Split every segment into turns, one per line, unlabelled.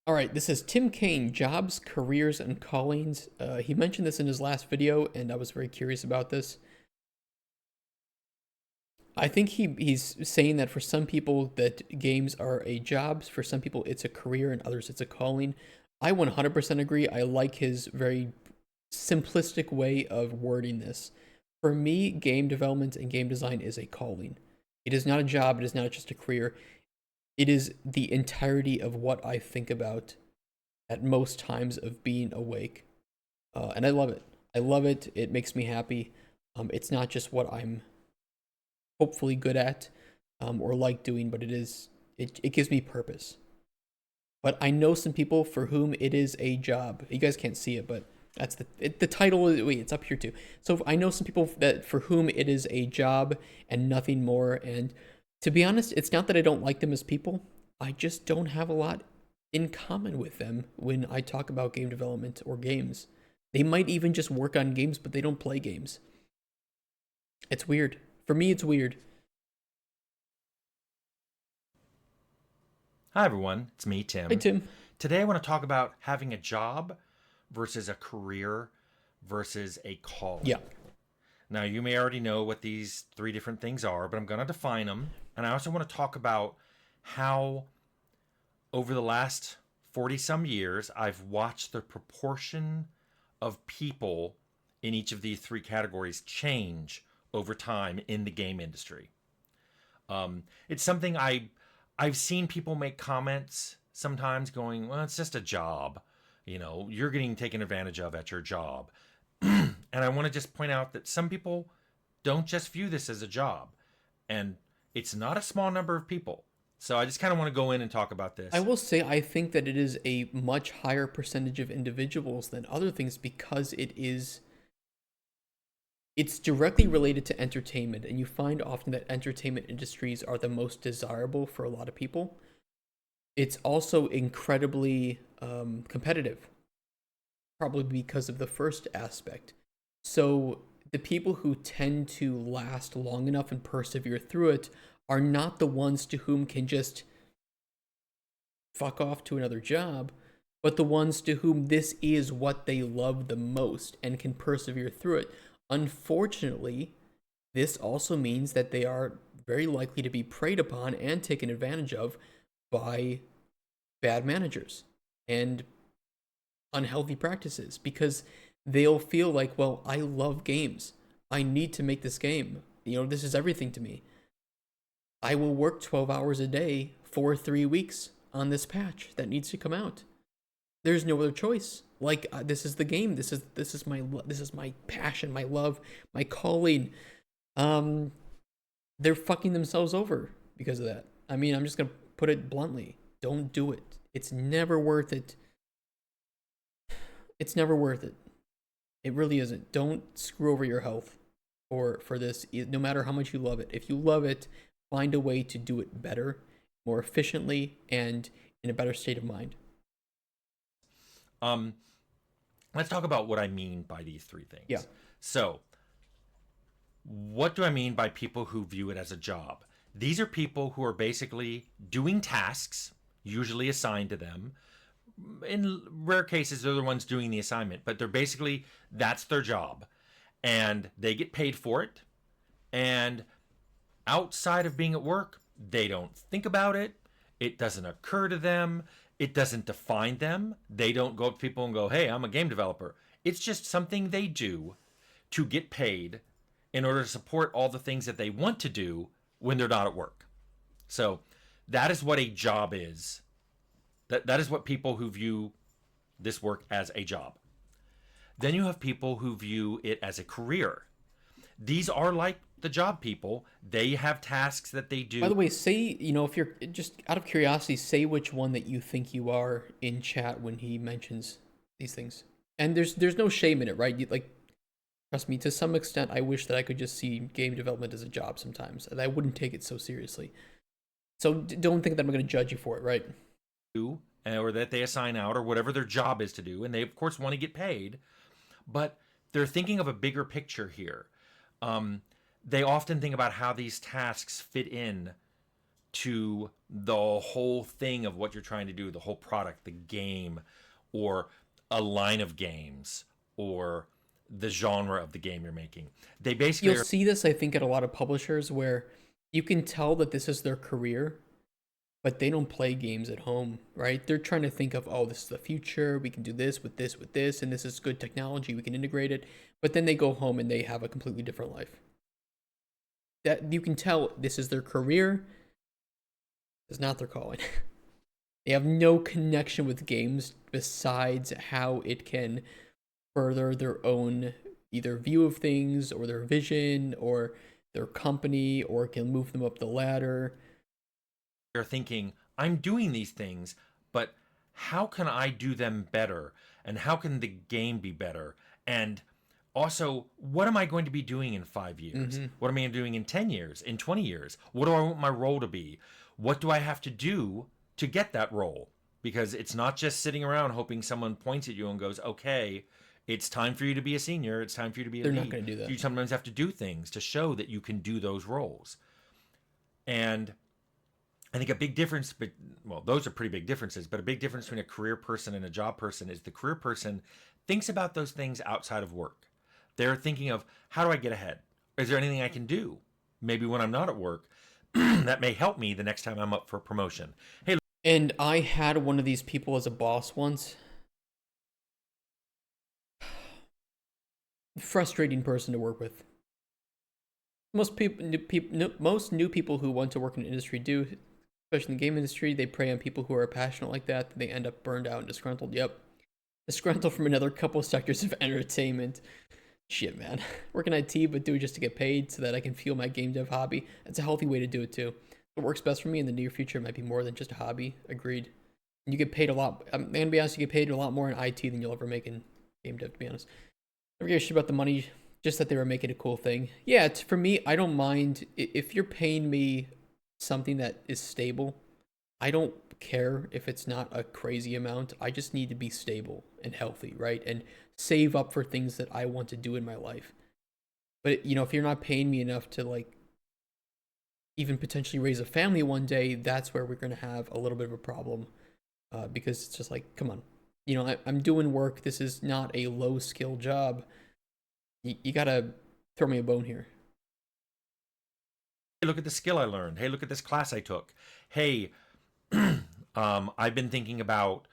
All right, this is Tim Cain, Jobs, Careers, and Callings. He mentioned this in his last video, and I was very curious about this. I think he's saying that for some people that games are a job, for some people it's a career, and others it's a calling. I 100% agree. I like his very simplistic way of wording this. For me, game development and game design is a calling. It is not a job, it is not just a career. It is the entirety of what I think about at most times of being awake. And I love it. I love it. It makes me happy. It's not just what I'm hopefully good at or like doing, but it gives me purpose. But I know some people for whom it is a job. You guys can't see it, but that's the title. Wait, it's up here too. So I know some people that for whom it is a job and nothing more. And to be honest, it's not that I don't like them as people. I just don't have a lot in common with them when I talk about game development or games. They might even just work on games, but they don't play games. It's weird. For me, it's weird.
Hi, everyone. It's me,
Hey,
Tim.
Tim.
Today, I want to talk about having a job versus a career versus a
Yeah.
calling. Now, you may already know what these three different things are, but I'm going to define them. And I also want to talk about how, over the last 40 some years, I've watched the proportion of people in each of these three categories change over time in the game industry. It's something I've seen people make comments sometimes going, well, it's just a job. You know, you're getting taken advantage of at your job. And I want to just point out that some people don't just view this as a job. And it's not a small number of people. So I just kind of want to go in and talk about
I
this.
will say I think that it is a much higher percentage of individuals than other things because it's directly related to entertainment, and you find often that entertainment industries are the most desirable for a lot of people. It's also incredibly competitive, probably because of the first aspect. So the people who tend to last long enough and persevere through it are not the ones to whom can just fuck off to another job, but the ones to whom this is what they love the most and can persevere through it. Unfortunately, this also means that they are very likely to be preyed upon and taken advantage of by bad managers and unhealthy practices because they'll feel like, well, I love games. I need to make this game. This is everything to me. I will work 12 hours a day for 3 weeks on this patch that needs to come out. There's no other choice. Like this is the game. This is my passion, my love, my calling. Um, they're fucking themselves over because of that. I mean, I'm just gonna put it bluntly. Don't do it. It's never worth it. It's never worth it. It really isn't. Don't screw over your health for this. No matter how much you love it. If you love it, find a way to do it better, more efficiently, and in a better state of mind.
Um, let's talk about what I mean by these three
Yeah.
things. So, what do I mean by people who view it as a job? These are people who are basically doing tasks, usually assigned to them. In rare cases, they're the ones doing the assignment, but they're basically, that's their job. And they get paid for it. And outside of being at work, they don't think about it. It doesn't occur to them. It doesn't define them. They don't go up to people and go, hey, I'm a game developer. It's just something they do to get paid in order to support all the things that they want to do when they're not at work. So that is what a job is. That is what people who view this work as a job. Then you have people who view it as a career. These are like the job people. They have tasks that they
By
do.
the way, if you're just out of curiosity, say which one that you think you are in chat when he mentions these things. And there's no shame in it, right? Like, trust me, to some extent, I wish that I could just see game development as a job sometimes, and I wouldn't take it so seriously. So don't think that I'm going to judge you for it, right?
Or that they assign out or whatever their job is to do. And they, of course, want to get paid. But they're thinking of a bigger picture here. They often think about how these tasks fit in to the whole thing of what you're trying to do, the whole product, the game, or a line of games, or the genre of the game you're making. They basically
You'll
are.
see this, I think, at a lot of publishers where you can tell that this is their career, but they don't play games at home, right? They're trying to think of, oh, this is the future. We can do this with this, and this is good technology. We can integrate it. But then they go home and they have a completely different life. That you can tell this is their career. It's not their calling. They have no connection with games besides how it can further their own either view of things or their vision or their company, or it can move them up the ladder.
They're thinking, I'm doing these things, but how can I do them better? And how can the game be better? And also, what am I going to be doing in 5 years?
Mm-hmm.
What am I doing in 10 years, in 20 years? What do I want my role to be? What do I have to do to get that role? Because it's not just sitting around hoping someone points at you and goes, okay, it's time for you to be a senior. It's time for you to be a
They're not
lead.
going to do that.
You sometimes have to do things to show that you can do those roles. And I think a big difference, but well, those are pretty big differences, but a big difference between a career person and a job person is the career person thinks about those things outside of work. They're thinking of, how do I get ahead? Is there anything I can do? Maybe when I'm not at work, that may help me the next time I'm up for promotion. Hey,
And I had one of these people as a boss once. Frustrating person to work with. Most new people who want to work in an industry do, especially in the game industry. They prey on people who are passionate like that. They end up burned out and disgruntled. Yep, disgruntled from another couple sectors of entertainment. Shit, man. Work in IT, but do it just to get paid so that I can fuel my game dev hobby. It's a healthy way to do it too. What works best for me in the near future might be more than just a hobby. Agreed. You get paid a lot. I'm gonna be honest. You get paid a lot more in IT than you'll ever make in game dev. To be honest, I don't give a shit about the money. Just that they were making a cool thing. Yeah, for me, I don't mind if you're paying me something that is stable. I don't care if it's not a crazy amount. I just need to be stable and healthy, right? And save up for things that I want to do in my life. But if you're not paying me enough to like even potentially raise a family one day, that's where we're gonna have a little bit of a problem. Because it's just like, come on, I'm doing work. This is not a low skill job. You gotta throw me a bone here.
look at the skill I learned. Hey, look at this class I took. Hey, I've been thinking about,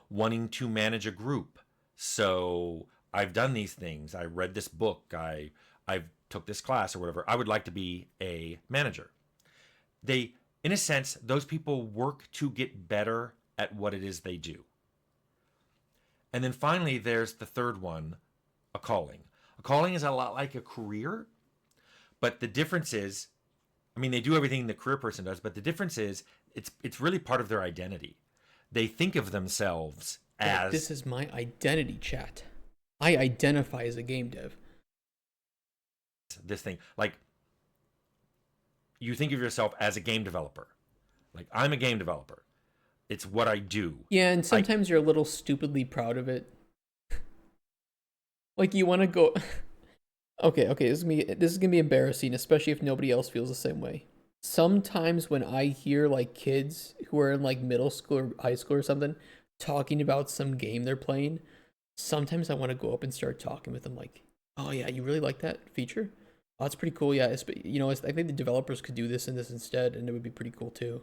wanting to manage a group. So I've done these things. I read this book. I've took this class or whatever. I would like to be a manager. They, in a sense, those people work to get better at what it is they do. And then finally, there's the third one, a calling. A calling is a lot like a career, but the difference is, I mean, they do everything the career person does, but the difference is it's really part of their identity. They think of themselves
Yeah, this
as
is my identity, chat. I identify as a game dev.
this thing. Like, you think of yourself as a game developer. Like, I'm a game developer. It's what I do.
Yeah, and
I
sometimes you're a little stupidly proud of it. Like you want to go. Okay, this is gonna be embarrassing, especially if nobody else feels the same way. Sometimes when I hear like kids who are in like middle school or high school or something talking about some game they're playing, sometimes I want to go up and start talking with them like, "Oh yeah, you really like that feature? Oh, that's pretty cool. Yeah, I think the developers could do this and this instead, and it would be pretty cool too."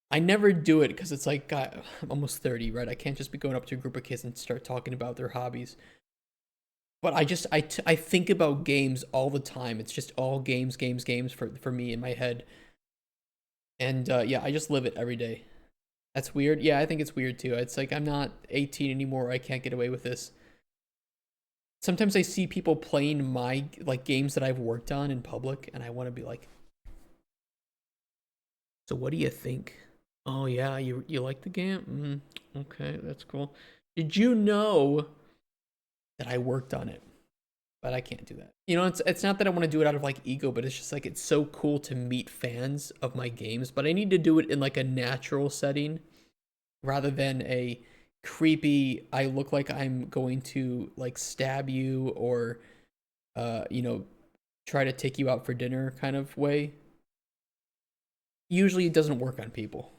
I never do it because it's like, God, I'm almost 30, right? I can't just be going up to a group of kids and start talking about their hobbies. But I think about games all the time. It's just all games, games, games for me in my head. And yeah, I just live it every day. That's weird. Yeah, I think it's weird too. It's like I'm not 18 anymore. I can't get away with this. Sometimes I see people playing my like games that I've worked on in public, and I want to be like, "So what do you think? Oh yeah, you like the game? Okay, that's cool. Did you know that I worked on it?" But I can't do that. It's not that I want to do it out of like ego, but it's just like it's so cool to meet fans of my games, but I need to do it in like a natural setting rather than a creepy I look like I'm going to like stab you or uh, you know, try to take you out for dinner kind of way. Usually it doesn't work on people.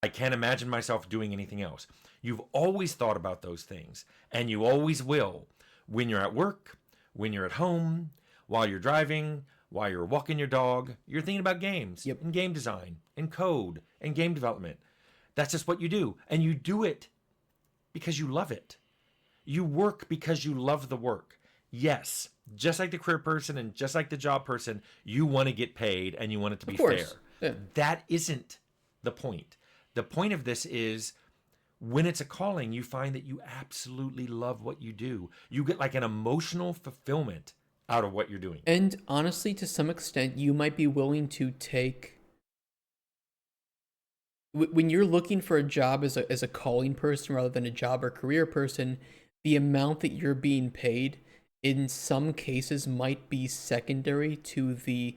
I can't imagine myself doing anything else. You've always thought about those things, and you always will when you're at work, when you're at home, while you're driving, while you're walking your dog. You're thinking about games
Yep.
and game design and code and game development. That's just what you do. And you do it because you love it. You work because you love the work. Yes, just like the career person and just like the job person, you want to get paid and you want it to
Of
be fair.
course. Yeah.
That isn't the point. The point of this is when it's a calling, you find that you absolutely love what you do. You get like an emotional fulfillment out of what you're doing.
And honestly, to some extent, you might be willing to take when you're looking for a job as a calling person rather than a job or career person, the amount that you're being paid in some cases might be secondary to the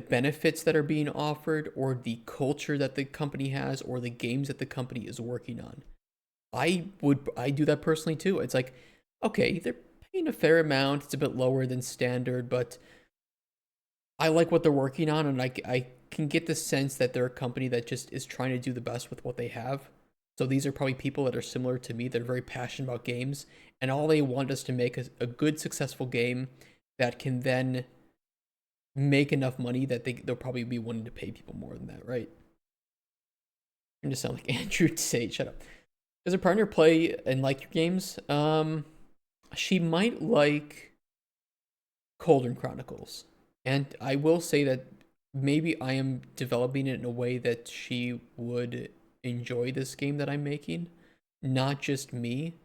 benefits that are being offered or the culture that the company has or the games that the company is working on. I do that personally too. It's like, okay, they're paying a fair amount. It's a bit lower than standard, but I like what they're working on, and I can get the sense that they're a company that just is trying to do the best with what they have. So these are probably people that are similar to me. They're very passionate about games, and all they want is to make a good, successful game that can then make enough money that they'll probably be wanting to pay people more than that, right? I'm just sound like Andrew Tate. Shut up. Does a partner play and like your games? She might like Cauldron Chronicles. And I will say that maybe I am developing it in a way that she would enjoy this game that I'm making, not just me.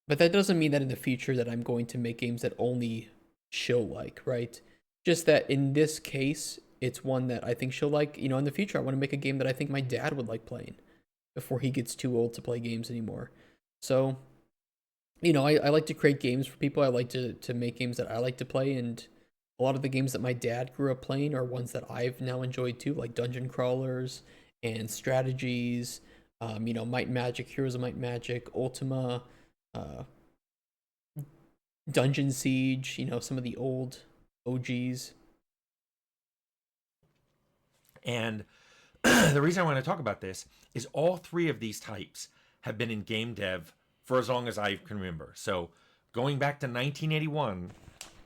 But that doesn't mean that in the future that I'm going to make games that only she'll like, right? Just that in this case, it's one that I think she'll like. You know, in the future, I want to make a game that I think my dad would like playing before he gets too old to play games anymore. So, you know, I like to create games for people. I like to make games that I like to play, and a lot of the games that my dad grew up playing are ones that I've now enjoyed too, like dungeon crawlers and strategies. You know, Might and Magic, Heroes of Might and Magic, Ultima, uh, Dungeon Siege. You know, some of the old OGs.
And the reason I want to talk about this is all three of these types have been in game dev for as long as I can remember. So going back to 1981,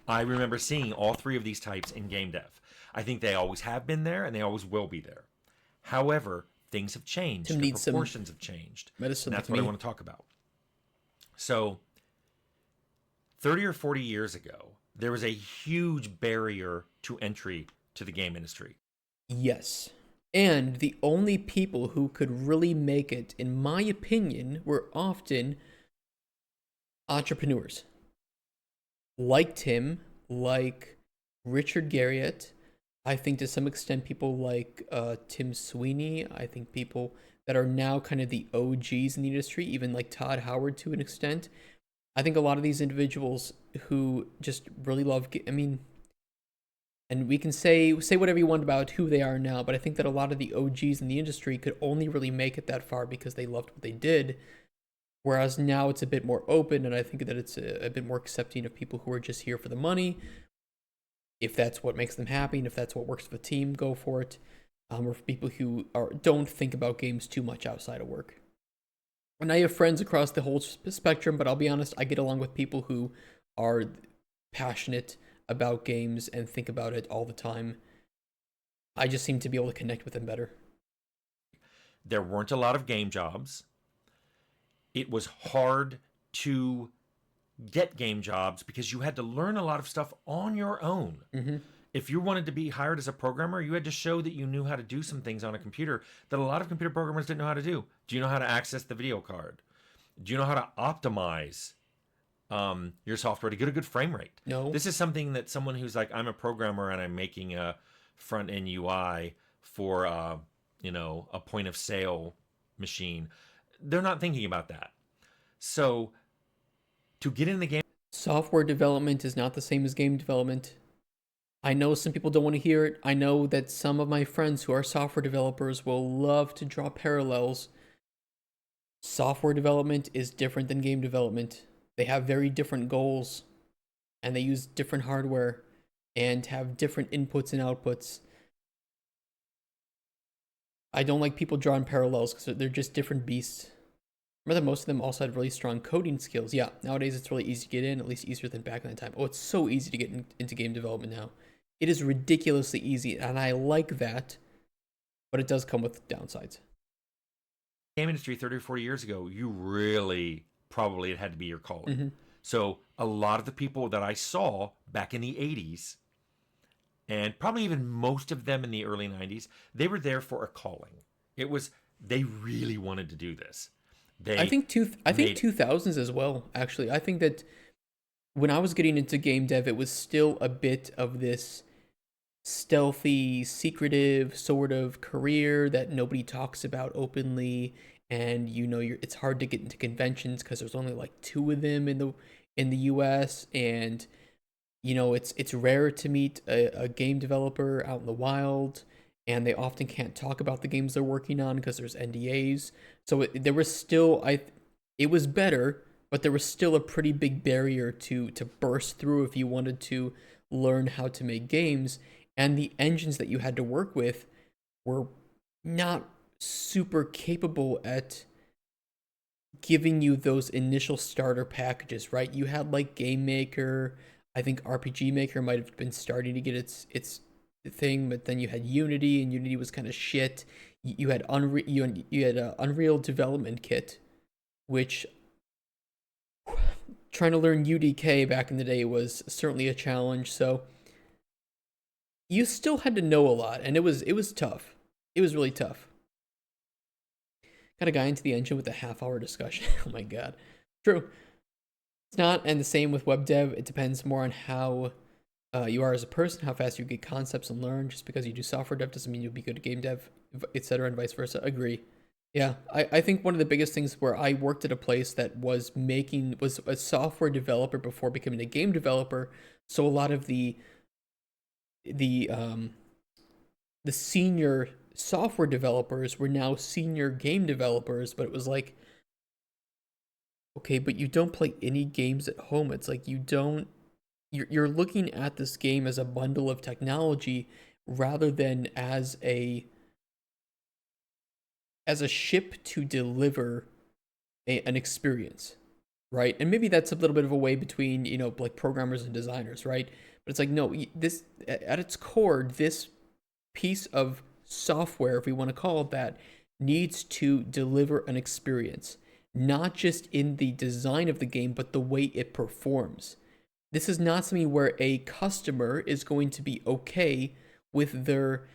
I remember seeing all three of these types in game dev. I think they always have been there and they always will be there. However, things have changed.
Tim
The
needs some
proportions have changed.
medicine
And
like
that's what I
me.
want to talk about. So 30 or 40 years ago, there was a huge barrier to entry to the game industry.
Yes. And the only people who could really make it, in my opinion, were often entrepreneurs. Like Tim, like Richard Garriott. I think to some extent people like Tim Sweeney. I think people that are now kind of the OGs in the industry, even like Todd Howard to an extent. I think a lot of these individuals who just really love, I mean, and we can say whatever you want about who they are now, but I think that a lot of the OGs in the industry could only really make it that far because they loved what they did. Whereas now it's a bit more open, and I think that it's a bit more accepting of people who are just here for the money. If that's what makes them happy, and if that's what works for the team, go for it. Or for people who don't think about games too much outside of work. And I have friends across the whole spectrum, but I'll be honest, I get along with people who are passionate about games and think about it all the time. I just seem to be able to connect with them better.
There weren't a lot of game jobs. It was hard to get game jobs because you had to learn a lot of stuff on your own.
Mm-hmm.
If you wanted to be hired as a programmer, you had to show that you knew how to do some things on a computer that a lot of computer programmers didn't know how to do. Do you know how to access the video card? Do you know how to optimize your software to get a good frame rate?
No.
This is something that someone who's like, I'm a programmer and I'm making a front end UI for a point of sale machine. They're not thinking about that. So to get in the game,
Software development is not the same as game development. I know some people don't want to hear it. I know that some of my friends who are software developers will love to draw parallels. Software development is different than game development. They have very different goals and they use different hardware. and have different inputs and outputs. I don't like people drawing parallels because they're just different beasts. Remember that most of them also had really strong coding skills. Yeah, nowadays it's really easy to get in, at least easier than back in the time. Oh, it's so easy to get into game development now. It is ridiculously easy, and I like that, but it does come with downsides.
Game industry 30 or 40 years ago, you really probably it had to be your calling.
Mm-hmm.
So a lot of the people that I saw back in the 80s, and probably even most of them in the early 90s, they were there for a calling. It was they really wanted to do this. They
I think
made
2000s as well. Actually, I think that when I was getting into game dev, it was still a bit of this stealthy, secretive sort of career that nobody talks about openly, and it's hard to get into conventions because there's only like two of them in the US, and it's rare to meet a game developer out in the wild, and they often can't talk about the games they're working on because there's NDAs. So there was still it was better, but there was still a pretty big barrier to burst through if you wanted to learn how to make games, and the engines that you had to work with were not super capable at giving you those initial starter packages, right? You had like Game Maker, I think RPG Maker might have been starting to get its thing, but then you had Unity, and Unity was kind of shit. You had Unreal Development Kit, which trying to learn UDK back in the day was certainly a challenge. So you still had to know a lot, and it was tough. It was really tough. Got a guy into the engine with a half-hour discussion. Oh my god. True. It's not, and the same with web dev. It depends more on how you are as a person, how fast you get concepts and learn. Just because you do software dev doesn't mean you'll be good at game dev, etc., and vice versa. Agree. Yeah, I think one of the biggest things where I worked at a place that was a software developer before becoming a game developer. So a lot of the the senior software developers were now senior game developers, but it was like, okay, but you don't play any games at home. It's like you're looking at this game as a bundle of technology rather than as a ship to deliver an experience, right? And maybe that's a little bit of a way between, like programmers and designers, right? But it's like, no, this at its core, this piece of software, if we want to call it that, needs to deliver an experience, not just in the design of the game, but the way it performs. This is not something where a customer is going to be okay with their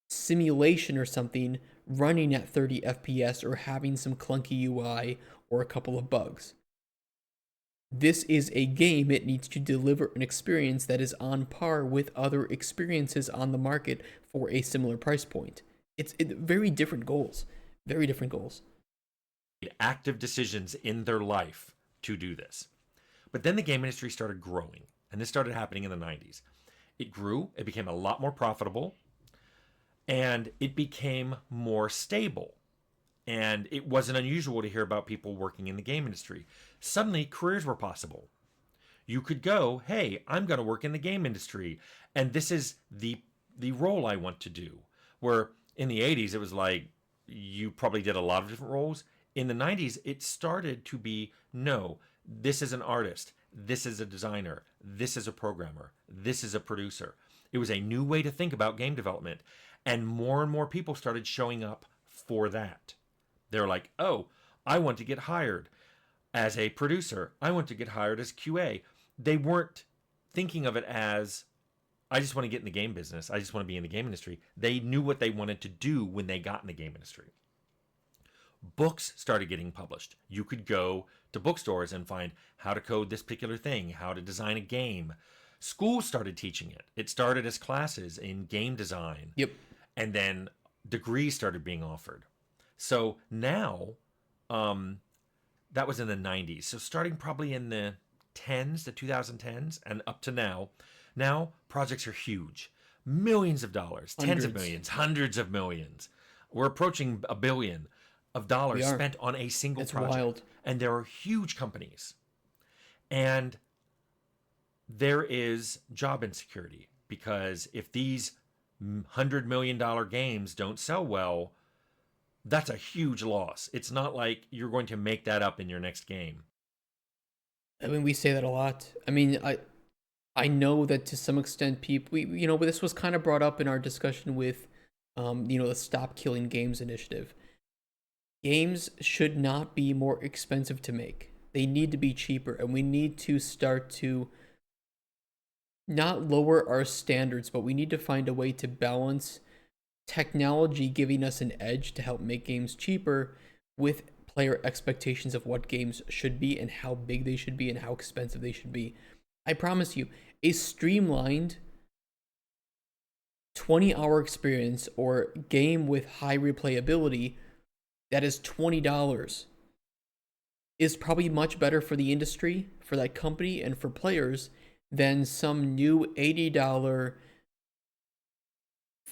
simulation or something running at 30 FPS or having some clunky UI or a couple of bugs. This is a game. It needs to deliver an experience that is on par with other experiences on the market for a similar price point. It's very different goals. Very different goals.
active decisions in their life to do this. But then the game industry started growing, and this started happening in the 90s. It grew, it became a lot more profitable, and it became more stable. And it wasn't unusual to hear about people working in the game industry. Suddenly, careers were possible. You could go, hey, I'm going to work in the game industry, and this is the role I want to do. Where in the 80s, it was like you probably did a lot of different roles. In the 90s, it started to be no, this is an artist, this is a designer, this is a programmer, this is a producer. It was a new way to think about game development, and more people started showing up for that. They're like, oh, I want to get hired as a producer. I want to get hired as QA. They weren't thinking of it as, I just want to get in the game business. I just want to be in the game industry. They knew what they wanted to do when they got in the game industry. Books started getting published. You could go to bookstores and find how to code this particular thing, how to design a game. Schools started teaching it. It started as classes in game design.
Yep.
And then degrees started being offered. So now, that was in the 90s. So starting probably in the 10s, the 2010s, and up to now projects are huge. Millions of dollars, tens of
Hundreds.
millions, hundreds of millions. We're approaching $1 billion of dollars
We are.
spent on a single
It's
project.
wild.
And there are huge companies. And there is job insecurity. because if these $100 million games don't sell well, that's a huge loss. It's not like you're going to make that up in your next game.
I mean, we say that a lot. I mean, I know that to some extent, people, but this was kind of brought up in our discussion with, the Stop Killing Games initiative. Games should not be more expensive to make. They need to be cheaper, and we need to start to not lower our standards, but we need to find a way to balance technology giving us an edge to help make games cheaper with player expectations of what games should be and how big they should be and how expensive they should be. I promise you, a streamlined 20-hour experience or game with high replayability that is $20 is probably much better for the industry, for that company, and for players than some new $80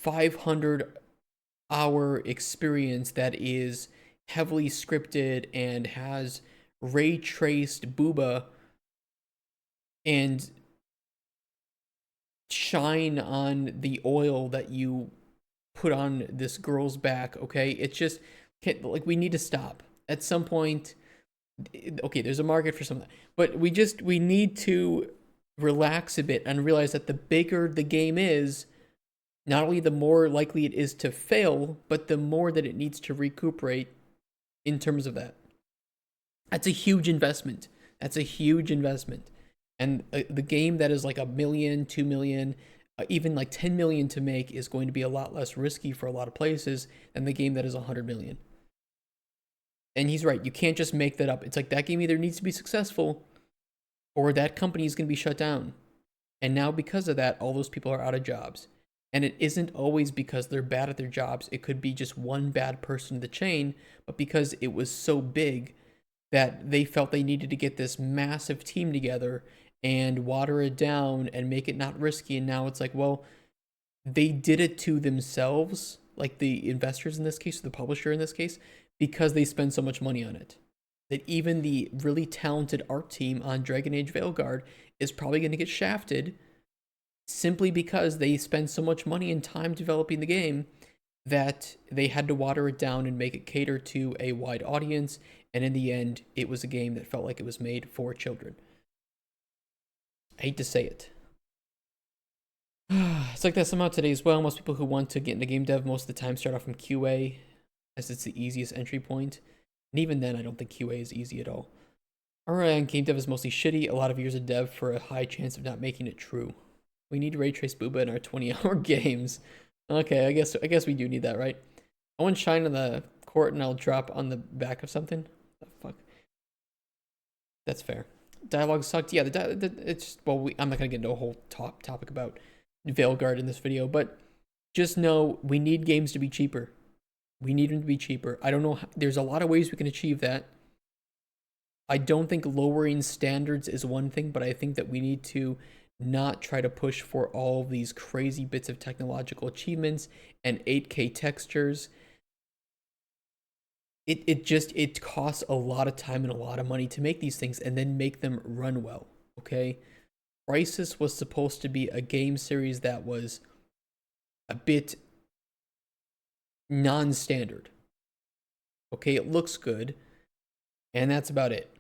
500-hour experience that is heavily scripted and has ray traced booba and shine on the oil that you put on this girl's back. Okay, it's just like we need to stop at some point. Okay, there's a market for some of that, but we need to relax a bit and realize that the bigger the game is, not only the more likely it is to fail, but the more that it needs to recuperate in terms of that. That's a huge investment. That's a huge investment. And the game that is like a million, 2 million, even like 10 million to make is going to be a lot less risky for a lot of places than the game that is 100 million. And he's right. You can't just make that up. It's like that game either needs to be successful or that company is going to be shut down. And now because of that, all those people are out of jobs. And it isn't always because they're bad at their jobs. It could be just one bad person in the chain, but because it was so big that they felt they needed to get this massive team together and water it down and make it not risky. And now it's like, well, they did it to themselves, like the investors in this case, or the publisher in this case, because they spend so much money on it. That even the really talented art team on Dragon Age Veilguard is probably going to get shafted simply because they spend so much money and time developing the game that they had to water it down and make it cater to a wide audience. And in the end, it was a game that felt like it was made for children. I hate to say it. It's like that somehow today as well. Most people who want to get into game dev most of the time start off from QA, as it's the easiest entry point. And even then, I don't think QA is easy at all. Alright, game dev is mostly shitty. A lot of years of dev for a high chance of not making it true. We need ray trace booba in our 20-hour games. Okay, I guess we do need that, right? I want shine on the court and I'll drop on the back of something. Oh, fuck. That's fair. Dialogue sucked. Yeah, it's well. I'm not gonna get into a whole topic about Veilguard in this video, but just know we need games to be cheaper. We need them to be cheaper. I don't know. There's a lot of ways we can achieve that. I don't think lowering standards is one thing, but I think that we need to not try to push for all of these crazy bits of technological achievements and 8K textures. It costs a lot of time and a lot of money to make these things and then make them run well. Okay, Crisis was supposed to be a game series that was a bit non-standard. Okay, it looks good, and that's about it.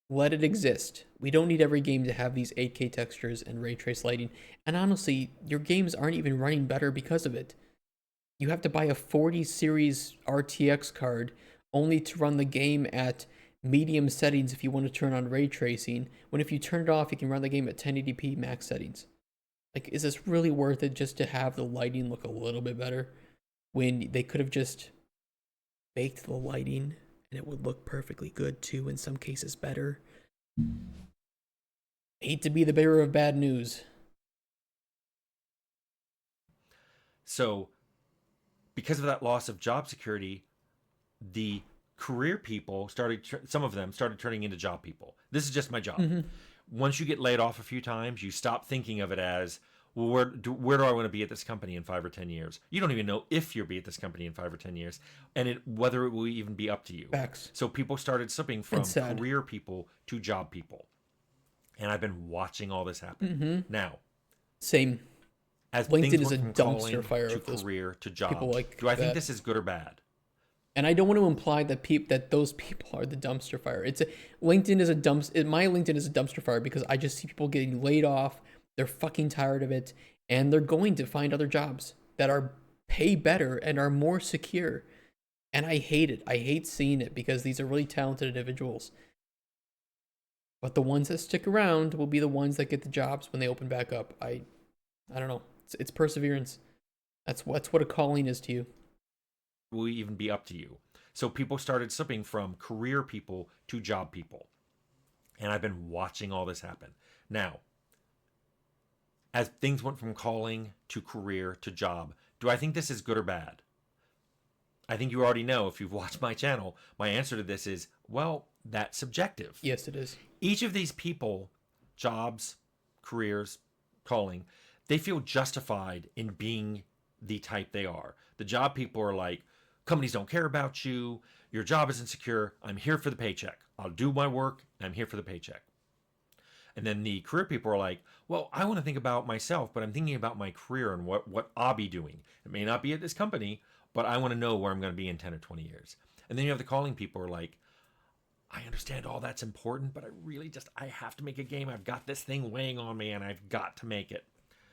Let it exist. We don't need every game to have these 8K textures and ray trace lighting. And honestly, your games aren't even running better because of it. You have to buy a 40 series RTX card only to run the game at medium settings if you want to turn on ray tracing, when if you turn it off, you can run the game at 1080p max settings. Like, is this really worth it just to have the lighting look a little bit better when they could have just baked the lighting and it would look perfectly good too, in some cases better? I hate to be the bearer of bad news.
So, because of that loss of job security, the career people some of them started turning into job people. This is just my job.
Mm-hmm.
Once you get laid off a few times, you stop thinking of it as, well, where do I want to be at this company in 5 or 10 years? You don't even know if you'll be at this company in 5 or 10 years, and whether it will even be up to you.
Facts.
So people started slipping from career people to job people. And I've been watching all this happen.
Mm-hmm.
Now,
Same.
As things
LinkedIn is
went
a
from
dumpster
calling
fire
to
of those
career to
people
job,
like
do I think
that.
this is good or bad?
And I don't want to imply that that those people are the dumpster fire. LinkedIn is a my LinkedIn is a dumpster fire because I just see people getting laid off. They're fucking tired of it, and they're going to find other jobs that are pay better and are more secure. And I hate it. I hate seeing it because these are really talented individuals. But the ones that stick around will be the ones that get the jobs when they open back up. I don't know. It's perseverance. That's what a calling is to you.
Will even be up to you. So people started slipping from career people to job people. And I've been watching all this happen. Now, as things went from calling to career to job, do I think this is good or bad? I think you already know if you've watched my channel, my answer to this is, well, that's subjective.
Yes, it is.
Each of these people, jobs, careers, calling, they feel justified in being the type they are. The job people are like, companies don't care about you. Your job isn't secure. I'm here for the paycheck. I'll do my work. I'm here for the paycheck. And then the career people are like, well, I want to think about myself, but I'm thinking about my career and what I'll be doing. It may not be at this company, but I want to know where I'm going to be in 10 or 20 years. And then you have the calling people who are like, I understand all that's important, but I have to make a game. I've got this thing weighing on me and I've got to make it.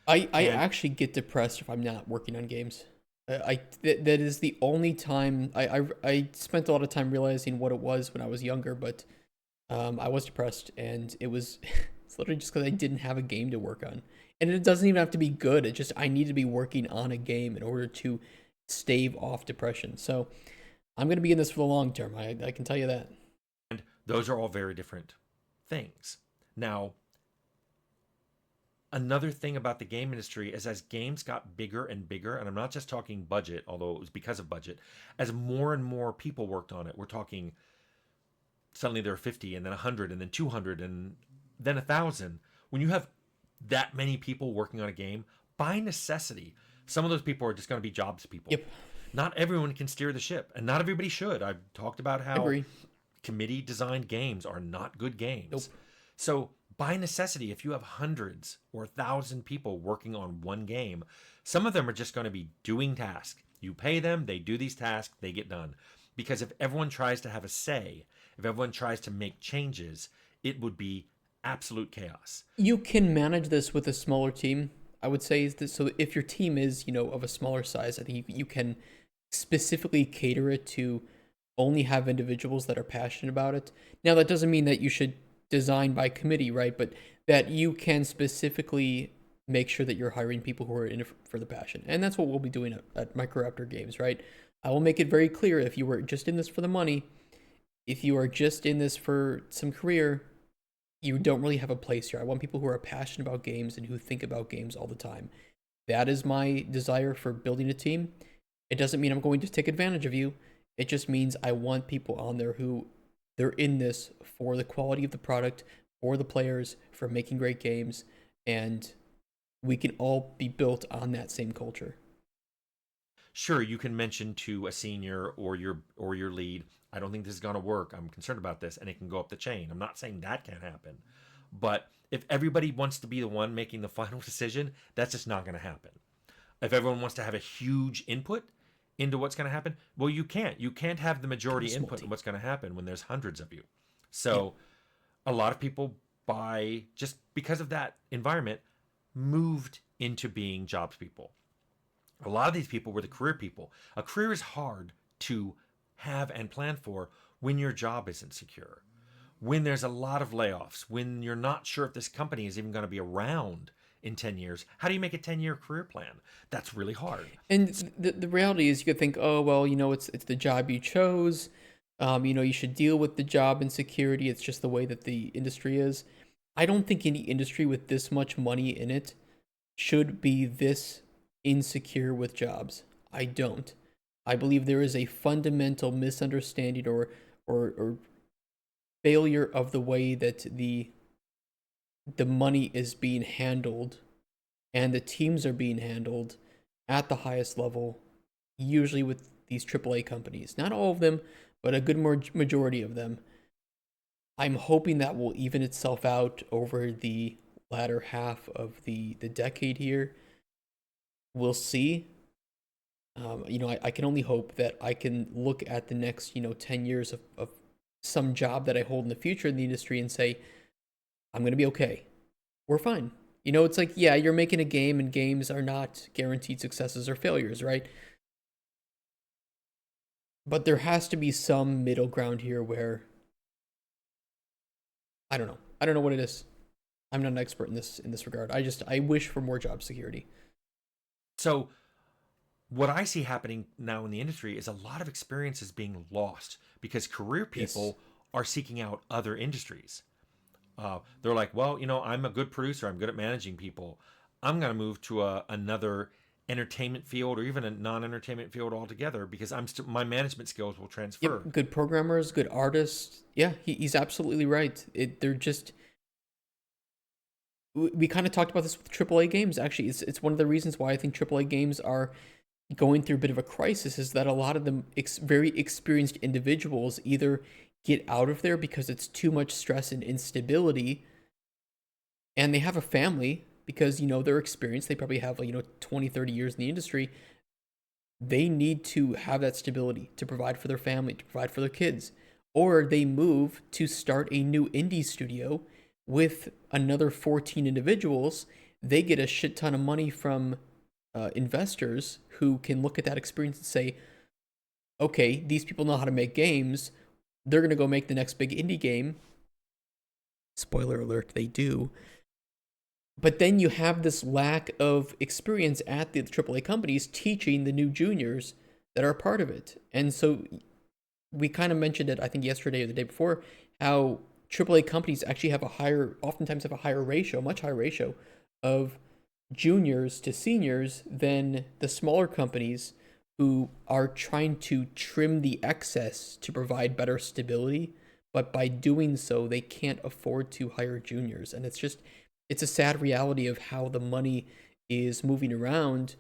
I
And
actually get depressed if I'm not working on games. That is the only time I spent a lot of time realizing what it was when I was younger, but I was depressed, and it was it's literally just because I didn't have a game to work on, and it doesn't even have to be good. It just I need to be working on a game in order to stave off depression. So I'm gonna be in this for the long term. I can tell you that.
those are all very different things. Now, another thing about the game industry is as games got bigger and bigger, and I'm not just talking budget, although it was because of budget, as more and more people worked on it, we're talking suddenly there are 50 and then 100 and then 200 and then 1,000. When you have that many people working on a game, by necessity, some of those people are just going to be jobs people.
Yep,
Not everyone can steer the ship, and not everybody should. I've talked about how
agree.
committee designed games are not good
Nope.
games. So, by necessity, if you have hundreds or 1,000 people working on one game, some of them are just going to be doing tasks. You pay them, they do these tasks, they get done. Because if everyone tries to have a say, if everyone tries to make changes, it would be absolute chaos.
You can manage this with a smaller team. I would say is that so if your team is of a smaller size, I think you can specifically cater it to only have individuals that are passionate about it. Now that doesn't mean that you should design by committee, right? But that you can specifically make sure that you're hiring people who are in it for the passion, and that's what we'll be doing at Microraptor Games, right? I will make it very clear if you were just in this for the money, if you are just in this for some career, you don't really have a place here. I want people who are passionate about games and who think about games all the time. That is my desire for building a team. It doesn't mean I'm going to take advantage of you. It just means I want people on there who they're in this for the quality of the product, for the players, for making great games, and we can all be built on that same culture.
Sure, you can mention to a senior or your lead, I don't think this is going to work. I'm concerned about this, and it can go up the chain. I'm not saying that can't happen, but if everybody wants to be the one making the final decision, that's just not going to happen. If everyone wants to have a huge input into what's going to happen, well, you can't. You can't have the majority input in what's going to happen when there's hundreds of you. So, a lot of people, by just because of that environment, moved into being jobs people. A lot of these people were the career people. A career is hard to have and plan for when your job isn't secure, when there's a lot of layoffs, when you're not sure if this company is even going to be around in 10 years. How do you make a 10-year career plan? That's really hard.
And the reality is, you could think, oh well, it's the job you chose. You should deal with the job insecurity. It's just the way that the industry is. I don't think any industry with this much money in it should be this insecure with jobs. I don't. I believe there is a fundamental misunderstanding or failure of the way that the money is being handled and the teams are being handled at the highest level, usually with these AAA companies. Not all of them, but a good majority of them. I'm hoping that will even itself out over the latter half of the decade here. we'll see. I can only hope that I can look at the next, 10 years of some job that I hold in the future in the industry and say, I'm going to be okay. We're fine. It's like, yeah, you're making a game, and games are not guaranteed successes or failures, right? But there has to be some middle ground here where I don't know. I don't know what it is. I'm not an expert in this regard. I wish for more job security.
So what I see happening now in the industry is a lot of experience is being lost because career
Yes.
people are seeking out other industries. They're like, well, I'm a good producer. I'm good at managing people. I'm going to move to another entertainment field or even a non-entertainment field altogether because my management skills will transfer.
Yep, good programmers, good artists. Yeah, he's absolutely right. They're just we kind of talked about this with AAA games. Actually, it's one of the reasons why I think AAA games are going through a bit of a crisis. Is that a lot of them very experienced individuals either get out of there because it's too much stress and instability, and they have a family because they're experienced. They probably have 20, 30 years in the industry. They need to have that stability to provide for their family, to provide for their kids. Or they move to start a new indie studio with another 14 individuals. They get a shit ton of money from investors who can look at that experience and say, okay, these people know how to make games. They're going to go make the next big indie game. Spoiler alert, they do. But then you have this lack of experience at the AAA companies teaching the new juniors that are a part of it. And so we kind of mentioned it, I think yesterday or the day before, how AAA companies actually oftentimes have a higher ratio, much higher ratio of juniors to seniors than the smaller companies who are trying to trim the excess to provide better stability. But by doing so, they can't afford to hire juniors. And it's a sad reality of how the money is moving around,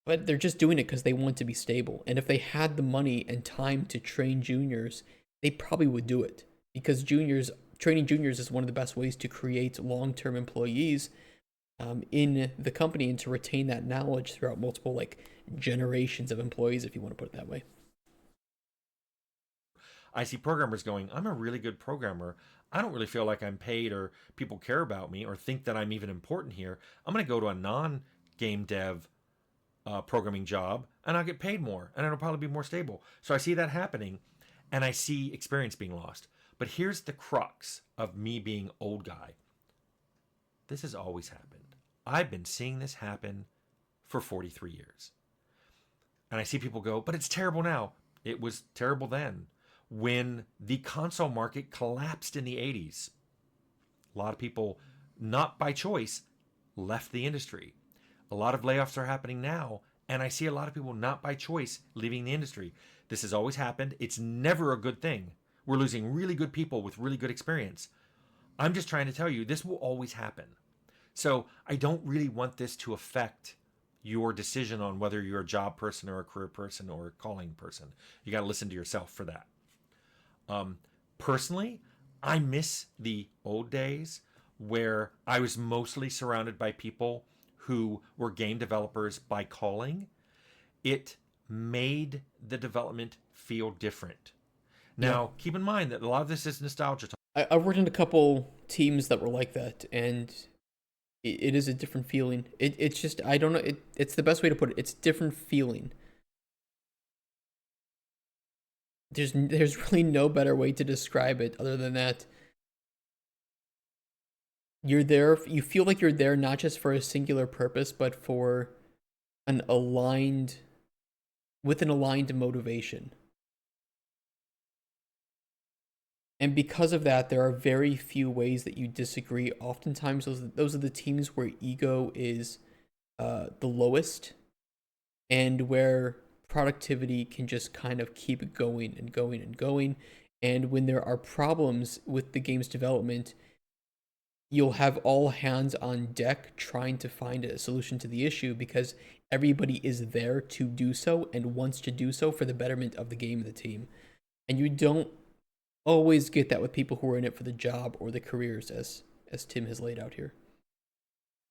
but they're just doing it because they want to be stable. And if they had the money and time to train juniors, they probably would do it because training juniors is one of the best ways to create long-term employees in the company and to retain that knowledge throughout multiple generations of employees, if you want to put it that way.
I see programmers going, I'm a really good programmer. I don't really feel like I'm paid or people care about me or think that I'm even important here. I'm going to go to a non game dev programming job and I'll get paid more and it'll probably be more stable. So I see that happening and I see experience being lost. But here's the crux of me being old guy. This has always happened. I've been seeing this happen for 43 years. And I see people go, but it's terrible now. It was terrible then. When the console market collapsed in the 80s, a lot of people, not by choice, left the industry. A lot of layoffs are happening now, and I see a lot of people not by choice leaving the industry. This has always happened. It's never a good thing. We're losing really good people with really good experience. I'm just trying to tell you this will always happen. So I don't really want this to affect your decision on whether you're a job person or a career person or a calling person. You got to listen to yourself for that. Personally, I miss the old days where I was mostly surrounded by people who were game developers by calling. It made the development feel different.
Yeah.
Now, keep in mind that a lot of this is nostalgia.
I've worked in a couple teams that were like that, and it is a different feeling. It's just, I don't know, it's the best way to put it. It's a different feeling. There's really no better way to describe it other than that. You're there, you feel like you're there not just for a singular purpose, but for an aligned with an aligned motivation. And because of that, there are very few ways that you disagree. Oftentimes, those are the teams where ego is the lowest and where productivity can just kind of keep going and going and going. And when there are problems with the game's development, you'll have all hands on deck trying to find a solution to the issue because everybody is there to do so and wants to do so for the betterment of the game and the team. And you don't always get that with people who are in it for the job or the careers as Tim has laid out here.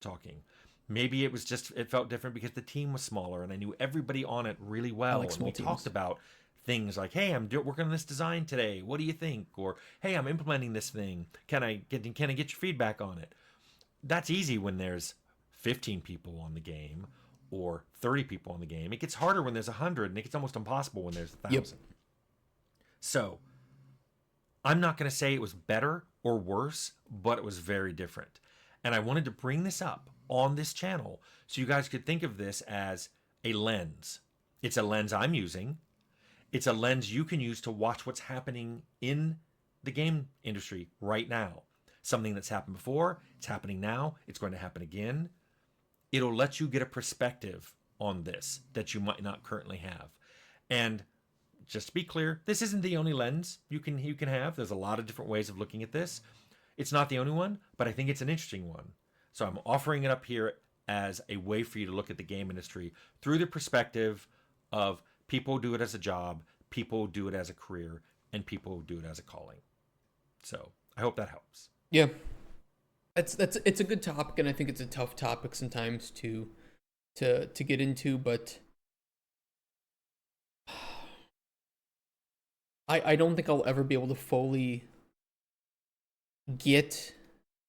Talking. Maybe it was just, it felt different because the team was smaller and I knew everybody on it really
I
well.
like
And we
small
talked
teams.
about things like, hey, working on this design today. What do you think? Or, hey, I'm implementing this thing. Can I get your feedback on it? That's easy when there's 15 people on the game or 30 people on the game. It gets harder when there's 100, and it gets almost impossible when there's
Yep.
1,000. So I'm not going to say it was better or worse, but it was very different. And I wanted to bring this up on this channel so you guys could think of this as a lens. It's a lens I'm using. It's a lens you can use to watch what's happening in the game industry right now. Something that's happened before, it's happening now, it's going to happen again. It'll let you get a perspective on this that you might not currently have. And just to be clear, this isn't the only lens you can have. There's a lot of different ways of looking at this. It's not the only one, but I think it's an interesting one. So I'm offering it up here as a way for you to look at the game industry through the perspective of people who do it as a job, people who do it as a career, and people who do it as a calling. So I hope that helps.
Yeah. It's a good topic, and I think it's a tough topic sometimes to get into, but I don't think I'll ever be able to fully get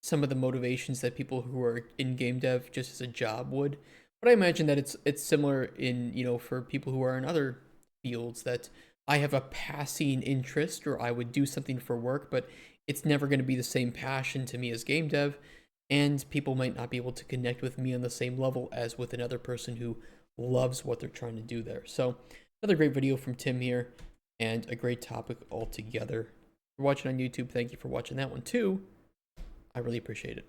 some of the motivations that people who are in game dev just as a job would. But I imagine that it's similar in, for people who are in other fields, that I have a passing interest or I would do something for work, but it's never going to be the same passion to me as game dev, and people might not be able to connect with me on the same level as with another person who loves what they're trying to do there. So, another great video from Tim here, and a great topic altogether. If you're watching on YouTube, thank you for watching that one too. I really appreciate it.